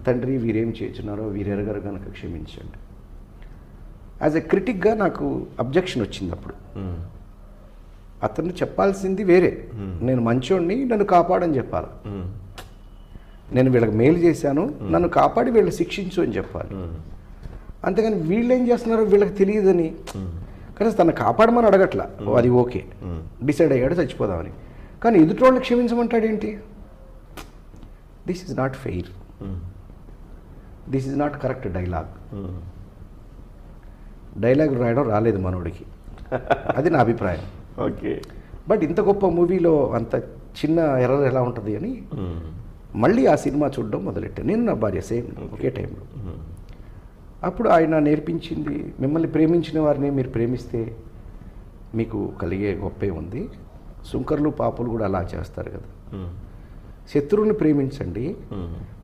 తండ్రి వీరేం చేస్తున్నారో వీరెరగరు కనుక క్షమించండి. యాజ్ ఎ క్రిటిక్గా నాకు అబ్జెక్షన్ వచ్చింది అప్పుడు. అతను చెప్పాల్సింది వేరే, నేను మంచోడిని, నన్ను కాపాడని చెప్పాలి. నేను వీళ్ళకి మేలు చేశాను, నన్ను కాపాడి వీళ్ళని శిక్షించు అని చెప్పాలి. అంతేగాని వీళ్ళు ఏం చేస్తున్నారో వీళ్ళకి తెలియదని, కానీ తను కాపాడమని అడగట్లా, అది ఓకే, డిసైడ్ అయ్యాడు చచ్చిపోదామని. కానీ ఎదుటోళ్ళని క్షమించమంటాడేంటి? This is not fair, this is not correct dialogue. Dialogue రాయడం రాలేదు మనోడికి, అది నా అభిప్రాయం. ఓకే. బట్ ఇంత గొప్ప మూవీలో అంత చిన్న ఎర్రర్ ఎలా ఉంటుంది అని మళ్ళీ ఆ సినిమా చూడడం మొదలెట్టాను, నేను నా భార్య సేమ్ ఒకే టైంలో. అప్పుడు ఆయన నేర్పించింది, మిమ్మల్ని ప్రేమించిన వారిని మీరు ప్రేమిస్తే మీకు కలిగే గొప్పే ఉంది. సుంకర్లు పాపులు కూడా అలా చేస్తారు కదా. శత్రువుని ప్రేమించండి,